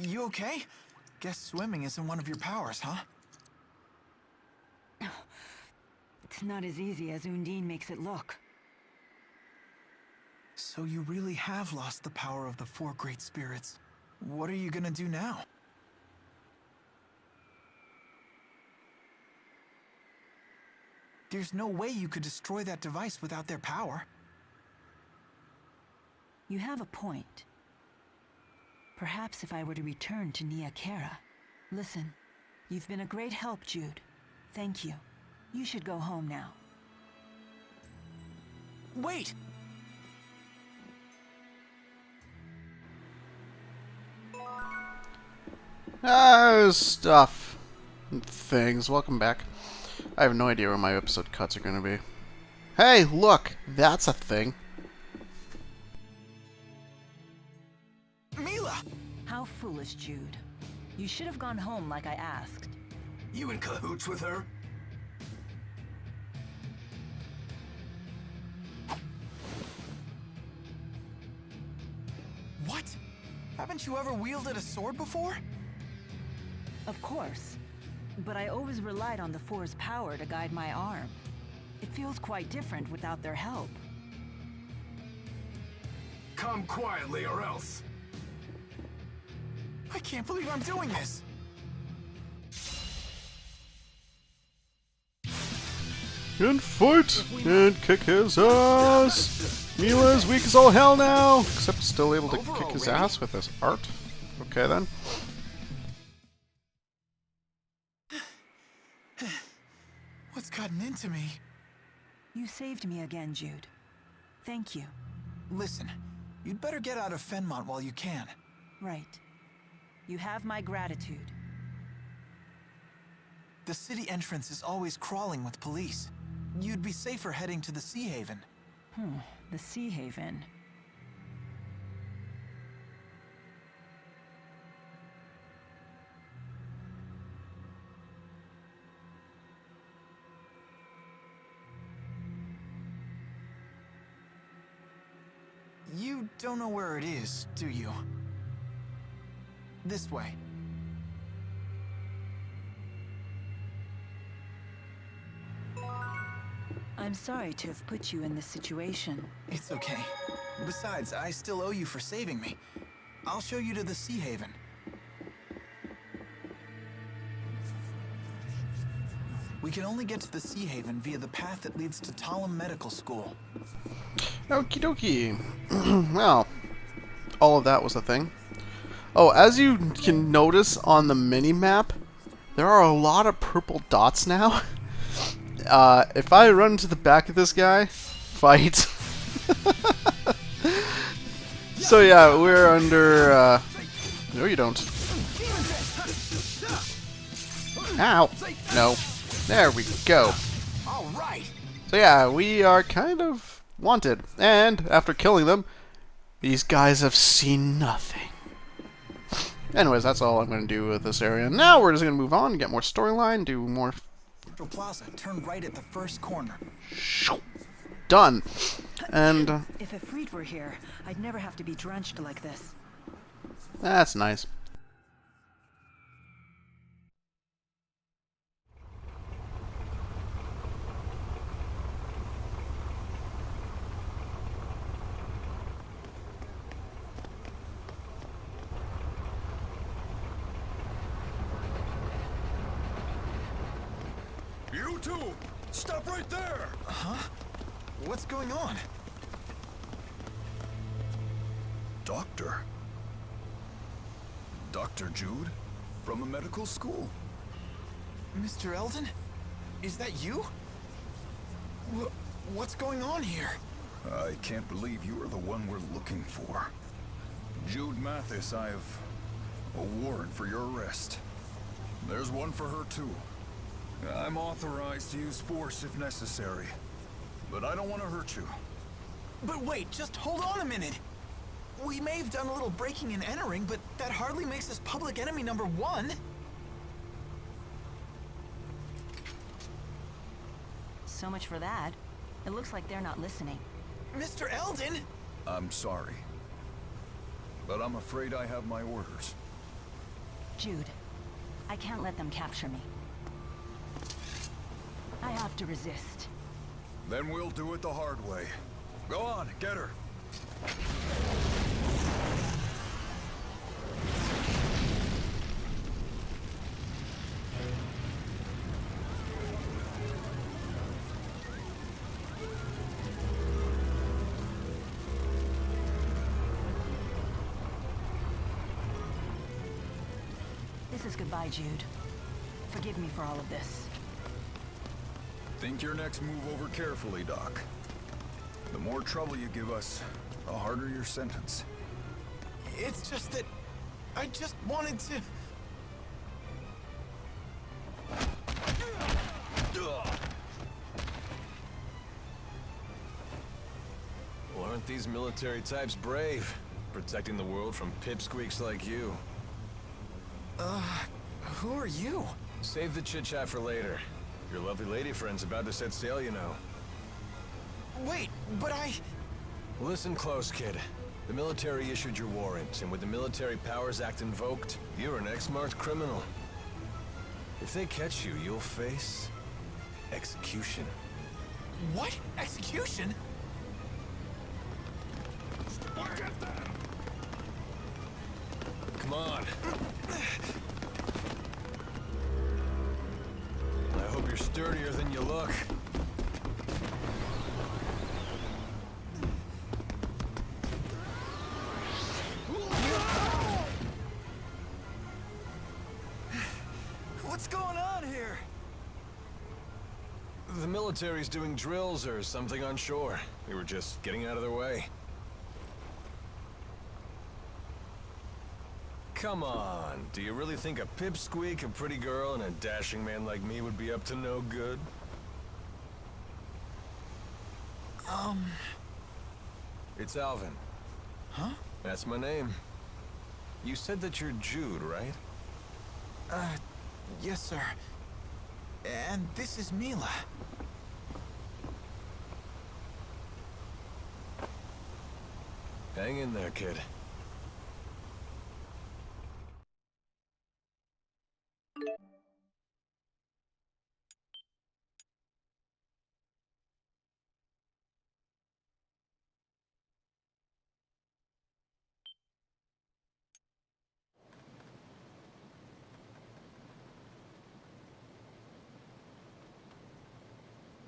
You okay? Guess swimming isn't one of your powers, huh? It's not as easy as Undine makes it look. So you really have lost the power of the 4 great spirits. What are you gonna do now? There's no way you could destroy that device without their power. You have a point. Perhaps if I were to return to Nia Kara. Listen, you've been a great help, Jude. Thank you. You should go home now. Wait! Stuff. Things. Welcome back. I have no idea where my episode cuts are going to be. Hey, look! That's a thing. Milla! How foolish, Jude. You should have gone home like I asked. You in cahoots with her? What? Haven't you ever wielded a sword before? Of course. But I always relied on the Four's power to guide my arm. It feels quite different without their help. Come quietly or else. I can't believe I'm doing this! And fight! And kick his ass! Milla's weak as all hell now! Except still able to kick his ass with his art. Okay then. What's gotten into me? You saved me again, Jude. Thank you. Listen, you'd better get out of Fenmont while you can. Right. You have my gratitude. The city entrance is always crawling with police. You'd be safer heading to the Sea Haven. The Sea Haven. You don't know where it is, do you? This way. I'm sorry to have put you in this situation. It's okay. Besides, I still owe you for saving me. I'll show you to the Sea Haven. We can only get to the Sea Haven via the path that leads to Talum Medical School. Okie dokie. Well, all of that was a thing. Oh, as you can notice on the mini-map, there are a lot of purple dots now. If I run into the back of this guy, fight. So yeah, we're under, no you don't. Ow. No. There we go. All right. So yeah, we are kind of wanted. And after killing them, these guys have seen nothing. Anyways, that's all I'm going to do with this area. Now we're just going to move on, get more storyline, do more... Central Plaza, turn right at the first corner. Done. And... If Ifrit were here, I'd never have to be drenched like this. that's nice. You two! Stop right there! Huh? What's going on? Doctor? Dr. Jude? From a medical school? Mr. Eldon? Is that you? What's going on here? I can't believe you are the one we're looking for. Jude Mathis, I have a warrant for your arrest. There's one for her too. I'm authorized to use force if necessary, but I don't want to hurt you. But wait, just hold on a minute. We may have done a little breaking and entering, but that hardly makes us public enemy #1. So much for that. It looks like they're not listening. Mr. Eldon! I'm sorry, but I'm afraid I have my orders. Jude, I can't let them capture me. I have to resist. Then we'll do it the hard way. Go on, get her. This is goodbye, Jude. Forgive me for all of this. Think your next move over carefully, Doc. The more trouble you give us, the harder your sentence. It's just that I just wanted to... Well, aren't these military types brave? Protecting the world from pipsqueaks like you. Who are you? Save the chit-chat for later. Your lovely lady friend's about to set sail, you know. Wait, but I... Listen close, kid. The military issued your warrant, and with the Military Powers Act invoked, you're an ex-marked criminal. If they catch you, you'll face... execution. What? Execution? Look at them! Come on. I hope you're sturdier than you look. What's going on here? The military's doing drills or something on shore. We were just getting out of their way. Come on, do you really think a pipsqueak, a pretty girl, and a dashing man like me would be up to no good? It's Alvin. Huh? That's my name. You said that you're Jude, right? Yes, sir. And this is Milla. Hang in there, kid.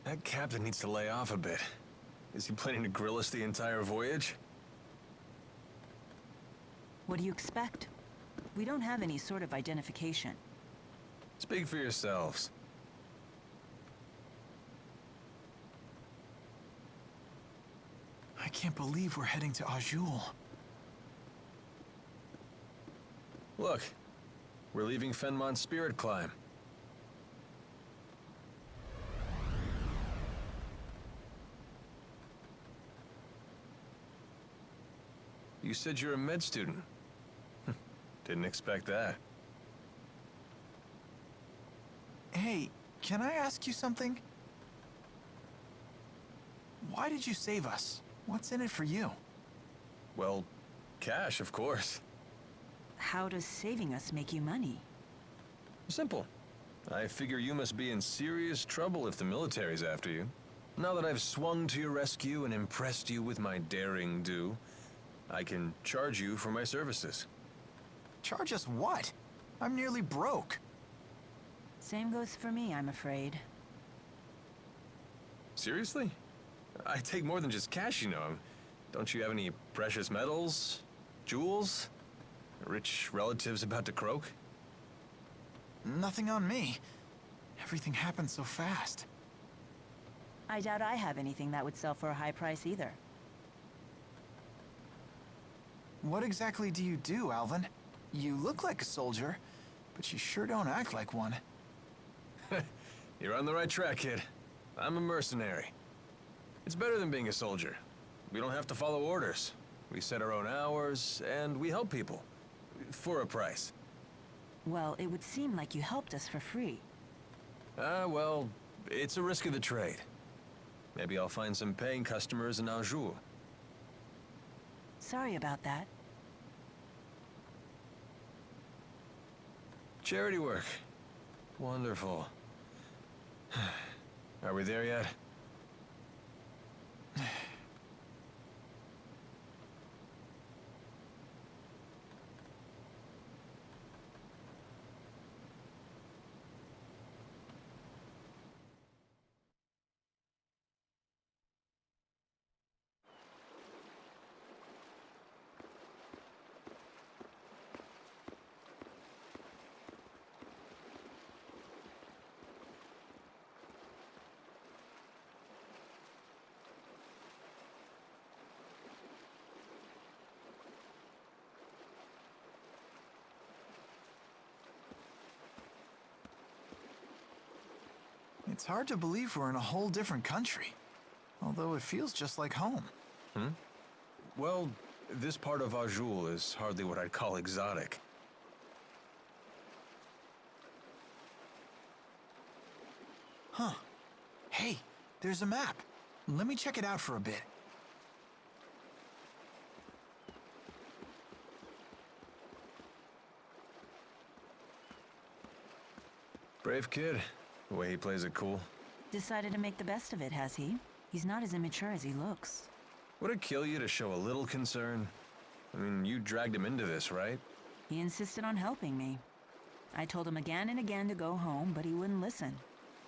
That captain needs to lay off a bit. Is he planning to grill us the entire voyage? What do you expect? We don't have any sort of identification. Speak for yourselves. I can't believe we're heading to Azul. Look, we're leaving Fenmont's Spirit Climb. You said you're a med student. Didn't expect that. Hey, can I ask you something? Why did you save us? What's in it for you? Well, cash, of course. How does saving us make you money? Simple. I figure you must be in serious trouble if the military's after you. Now that I've swung to your rescue and impressed you with my daring do, I can charge you for my services. Charge us what? I'm nearly broke. Same goes for me, I'm afraid. Seriously? I take more than just cash, you know. Don't you have any precious metals? Jewels? Rich relatives about to croak? Nothing on me. Everything happened so fast. I doubt I have anything that would sell for a high price either. What exactly do you do, Alvin? You look like a soldier, but you sure don't act like one. You're on the right track, kid. I'm a mercenary. It's better than being a soldier. We don't have to follow orders. We set our own hours, and we help people. For a price. Well, it would seem like you helped us for free. Well, it's a risk of the trade. Maybe I'll find some paying customers in Azul. Sorry about that. Charity work. Wonderful. Are we there yet? It's hard to believe we're in a whole different country. Although it feels just like home. Hmm? Well, this part of Azul is hardly what I'd call exotic. Huh. Hey, there's a map. Let me check it out for a bit. Brave kid. The way he plays it cool. Decided to make the best of it, has he? He's not as immature as he looks. Would it kill you to show a little concern? I mean, you dragged him into this, right? He insisted on helping me. I told him again and again to go home, but he wouldn't listen.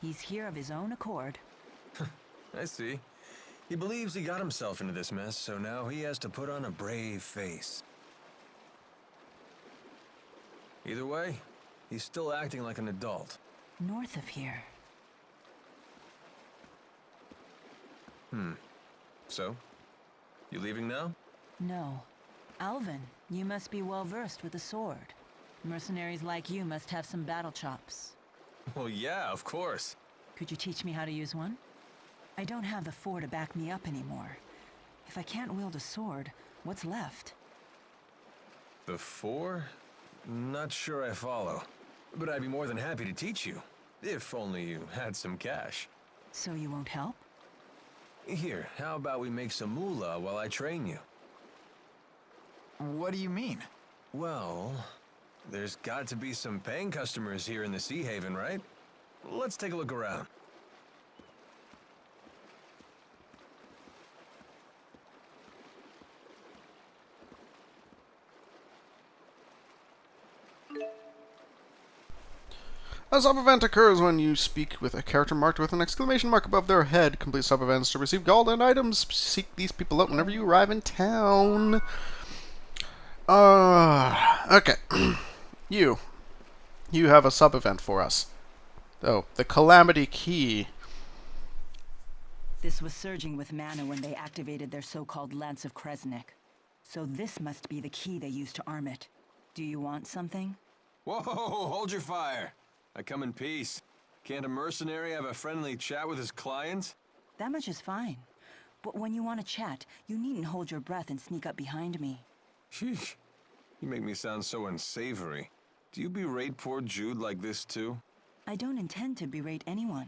He's here of his own accord. I see. He believes he got himself into this mess, so now he has to put on a brave face. Either way, he's still acting like an adult. North of here. So? You leaving now? No. Alvin, you must be well versed with the sword. Mercenaries like you must have some battle chops. Well, yeah, of course. Could you teach me how to use one? I don't have the four to back me up anymore. If I can't wield a sword, what's left? The four? Not sure I follow. But I'd be more than happy to teach you. If only you had some cash. So you won't help? Here, how about we make some moolah while I train you? What do you mean? Well, there's got to be some paying customers here in the Sea Haven, right? Let's take a look around. A sub-event occurs when you speak with a character marked with an exclamation mark above their head. Complete sub-events to receive gold and items. Seek these people out whenever you arrive in town. Okay. You have a sub-event for us. Oh, the Calamity Key. This was surging with mana when they activated their so-called Lance of Kresnik. So this must be the key they used to arm it. Do you want something? Whoa, hold your fire. I come in peace. Can't a mercenary have a friendly chat with his clients? That much is fine. But when you want to chat, you needn't hold your breath and sneak up behind me. Sheesh. You make me sound so unsavory. Do you berate poor Jude like this too? I don't intend to berate anyone.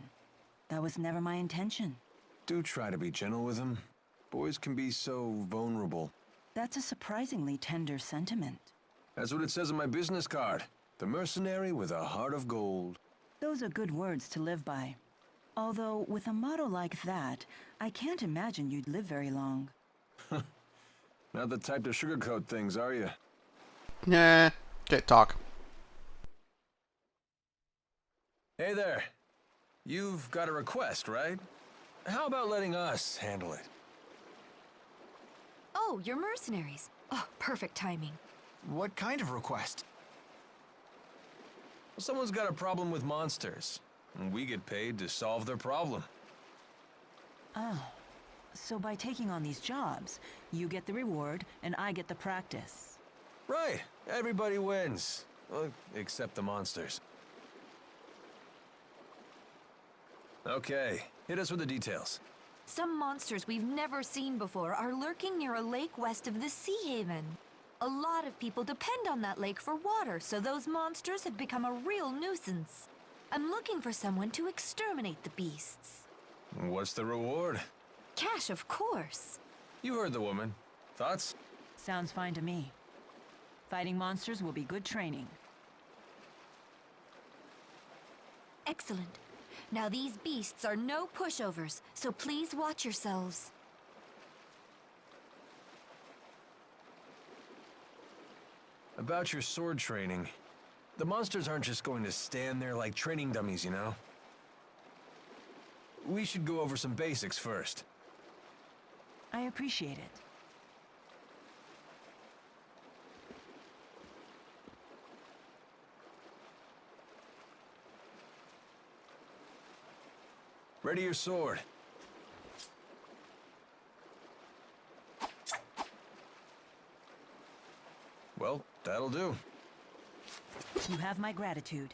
That was never my intention. Do try to be gentle with him. Boys can be so vulnerable. That's a surprisingly tender sentiment. That's what it says on my business card. The mercenary with a heart of gold. Those are good words to live by. Although, with a motto like that, I can't imagine you'd live very long. Not the type to sugarcoat things, are you? Nah. Okay, talk. Hey there. You've got a request, right? How about letting us handle it? Oh, you're mercenaries. Oh, perfect timing. What kind of request? Someone's got a problem with monsters, and we get paid to solve their problem. Oh. So by taking on these jobs, you get the reward, and I get the practice. Right. Everybody wins. Well, except the monsters. Okay, hit us with the details. Some monsters we've never seen before are lurking near a lake west of the Sea Haven. A lot of people depend on that lake for water, so those monsters have become a real nuisance. I'm looking for someone to exterminate the beasts. What's the reward? Cash, of course. You heard the woman. Thoughts? Sounds fine to me. Fighting monsters will be good training. Excellent. Now these beasts are no pushovers, so please watch yourselves. About your sword training, the monsters aren't just going to stand there like training dummies, you know? We should go over some basics first. I appreciate it. Ready your sword. Well, that'll do. You have my gratitude.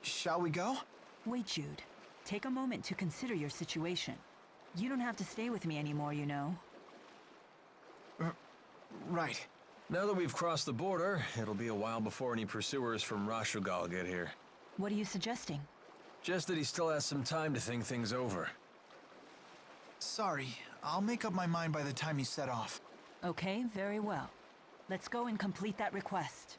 Shall we go? Wait, Jude. Take a moment to consider your situation. You don't have to stay with me anymore, you know. Right. Now that we've crossed the border, it'll be a while before any pursuers from Rashugal get here. What are you suggesting? Just that he still has some time to think things over. Sorry, I'll make up my mind by the time you set off. Okay, very well. Let's go and complete that request.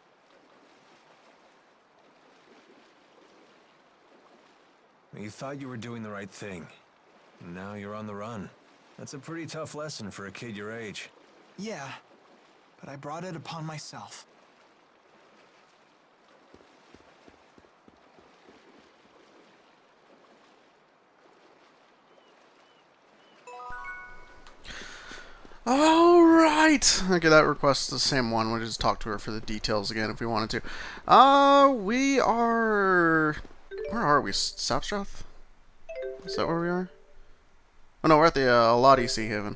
You thought you were doing the right thing. Now you're on the run. That's a pretty tough lesson for a kid your age. Yeah, but I brought it upon myself. Alright! Okay, that request is the same one. We'll just talk to her for the details again if we wanted to. We are... Where are we? Sapstrath? Is that where we are? Oh no, we're at the Aladi Sea Haven.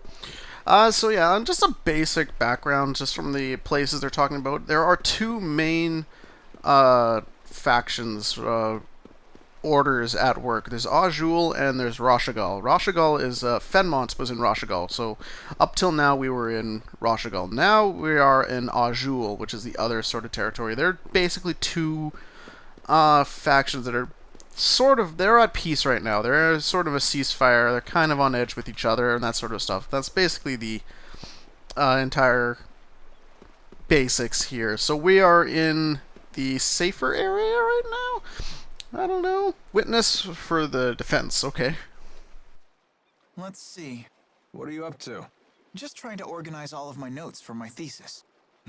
So yeah, just a basic background just from the places they're talking about. There are two main factions, orders at work. There's Azul and there's Rashugal. Rashugal is, Fenmont was in Rashugal, so up till now we were in Rashugal. Now we are in Azul, which is the other sort of territory. They're basically two factions that are they're at peace right now. They're sort of a ceasefire. They're kind of on edge with each other and that sort of stuff. That's basically the entire basics here. So we are in the safer area right now? I don't know. Witness for the defense. Okay. Let's see. What are you up to? Just trying to organize all of my notes for my thesis.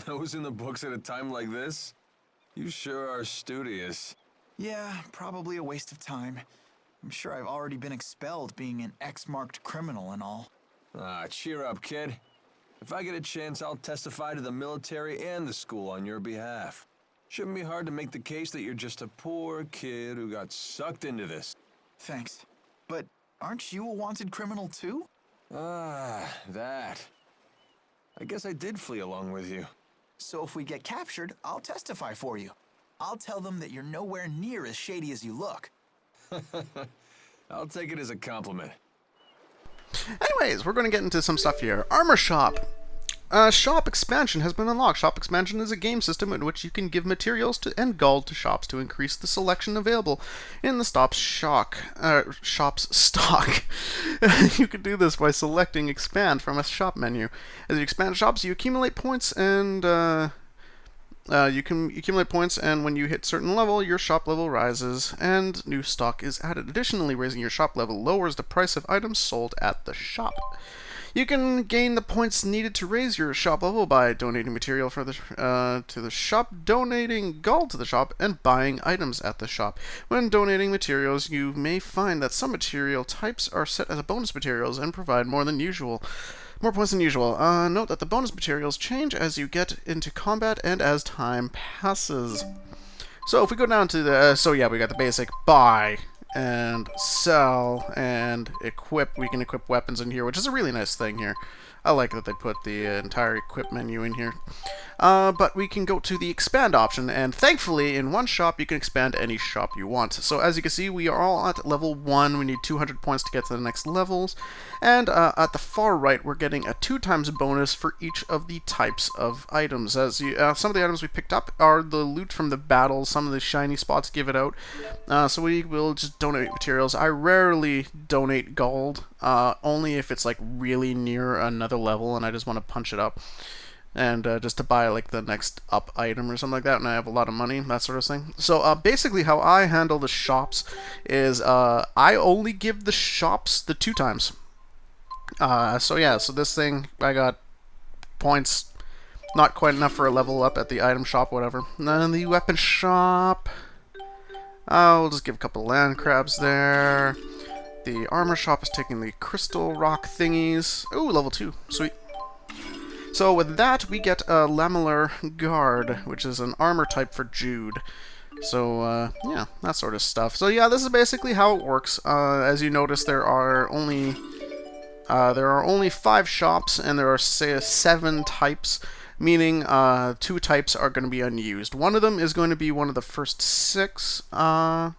Those in the books at a time like this? You sure are studious. Yeah, probably a waste of time. I'm sure I've already been expelled being an X-marked criminal and all. Ah, cheer up, kid. If I get a chance, I'll testify to the military and the school on your behalf. Shouldn't be hard to make the case that you're just a poor kid who got sucked into this. Thanks. But aren't you a wanted criminal too? Ah, that. I guess I did flee along with you. So if we get captured, I'll testify for you. I'll tell them that you're nowhere near as shady as you look. I'll take it as a compliment. Anyways, we're going to get into some stuff here. Armor Shop. Shop expansion has been unlocked. Shop expansion is a game system in which you can give materials and gold to shops to increase the selection available in the shop's stock. You can do this by selecting expand from a shop menu. As you expand shops, you accumulate points and and when you hit certain level, your shop level rises and new stock is added. Additionally, raising your shop level lowers the price of items sold at the shop. You can gain the points needed to raise your shop level by donating material to the shop, donating gold to the shop, and buying items at the shop. When donating materials, you may find that some material types are set as bonus materials and provide more points than usual. Note that the bonus materials change as you get into combat and as time passes. So if we go down to the, we got the basic buy and sell and equip. We can equip weapons in here, which is a really nice thing here. I like that they put the entire equip menu in here. But we can go to the expand option, and thankfully, in one shop, you can expand any shop you want. So as you can see, we are all at level 1. We need 200 points to get to the next levels. And at the far right, we're getting a 2x bonus for each of the types of items. As some of the items we picked up are the loot from the battles. Some of the shiny spots give it out. So we will just donate materials. I rarely donate gold, only if it's like really near another another level and I just want to punch it up. And just to buy like the next up item or something like that, and I have a lot of money, that sort of thing. So basically how I handle the shops is I only give the shops the 2 times. So yeah, so this thing, I got points, not quite enough for a level up at the item shop, whatever. And then the weapon shop, I'll just give a couple land crabs there. The armor shop is taking the crystal rock thingies. Ooh, level 2, sweet. So with that, we get a Lamellar Guard, which is an armor type for Jude. So, yeah, that sort of stuff. So yeah, this is basically how it works. As you notice, there are only 5 shops, and there are 7 types, meaning 2 types are going to be unused. One of them is going to be one of the first 6. There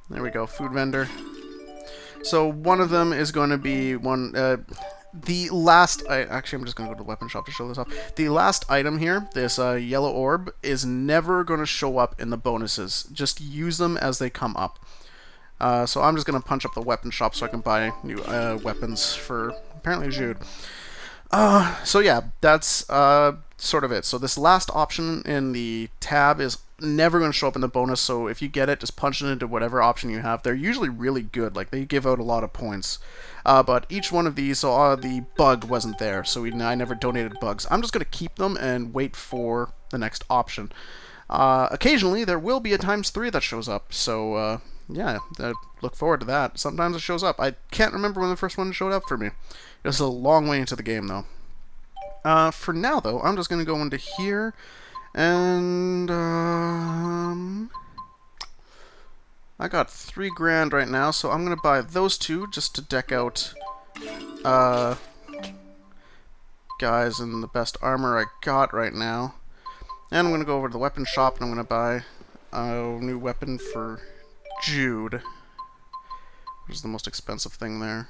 we go, food vendor. So one of them is going to be one... the last... actually, I'm just going to go to the weapon shop to show this off. The last item here, this yellow orb, is never going to show up in the bonuses. Just use them as they come up. So I'm just going to punch up the weapon shop so I can buy new weapons for, apparently, Jude. So yeah, that's sort of it. So this last option in the tab is never going to show up in the bonus, so if you get it, just punch it into whatever option you have. They're usually really good, like they give out a lot of points. But each one of these, so the bug wasn't there, so I never donated bugs. I'm just going to keep them and wait for the next option. Occasionally, there will be a ×3 that shows up, so yeah, look forward to that. Sometimes it shows up. I can't remember when the first one showed up for me. It was a long way into the game, though. For now, though, I'm just going to go into here, and I got 3 grand right now, so I'm going to buy those 2 just to deck out guys in the best armor I got right now. And I'm going to go over to the weapon shop, and I'm going to buy a new weapon for Jude, which is the most expensive thing there.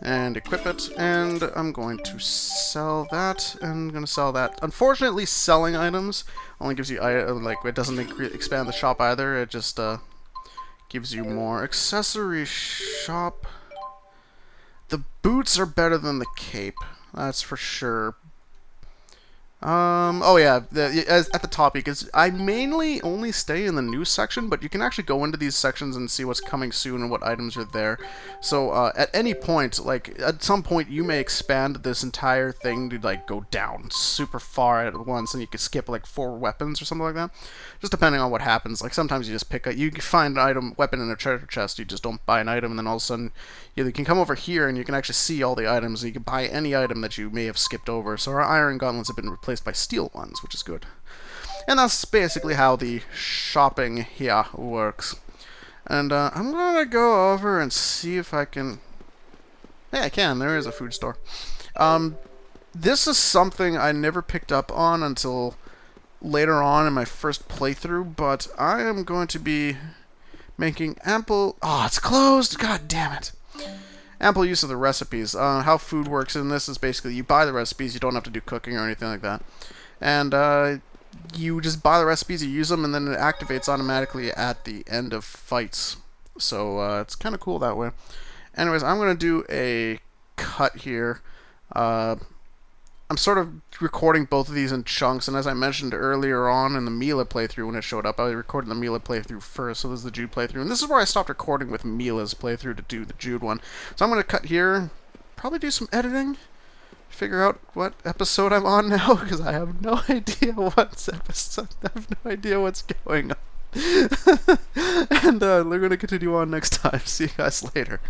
And equip it, and I'm going to sell that, and I'm going to sell that. Unfortunately, selling items only gives you, like, it doesn't expand the shop either, it just gives you more. Accessory shop. The boots are better than the cape, that's for sure. Oh yeah, at the top, because I mainly only stay in the news section, but you can actually go into these sections and see what's coming soon and what items are there. So at any point, like at some point, you may expand this entire thing to like go down super far at once, and you could skip like 4 weapons or something like that. Just depending on what happens. Like sometimes you just pick up, you can find an weapon in a treasure chest, you just don't buy an item, and then all of a sudden you can come over here and you can actually see all the items, and you can buy any item that you may have skipped over. So our iron gauntlets have been replaced by steel ones, which is good. And that's basically how the shopping here works. And I'm gonna go over and see if I can... Yeah, I can. There is a food store. This is something I never picked up on until later on in my first playthrough, but I am going to be making ample... Oh, it's closed! God damn it! Ample use of the recipes. How food works in this is basically you buy the recipes, you don't have to do cooking or anything like that. And you just buy the recipes, you use them, and then it activates automatically at the end of fights. So it's kind of cool that way. Anyways, I'm going to do a cut here. I'm sort of recording both of these in chunks, and as I mentioned earlier on in the Milla playthrough when it showed up, I recorded the Milla playthrough first, so this is the Jude playthrough. And this is where I stopped recording with Milla's playthrough to do the Jude one. So I'm going to cut here, probably do some editing, figure out what episode I'm on now, because I have no idea what's episode. I have no idea what's going on. And we're going to continue on next time. See you guys later.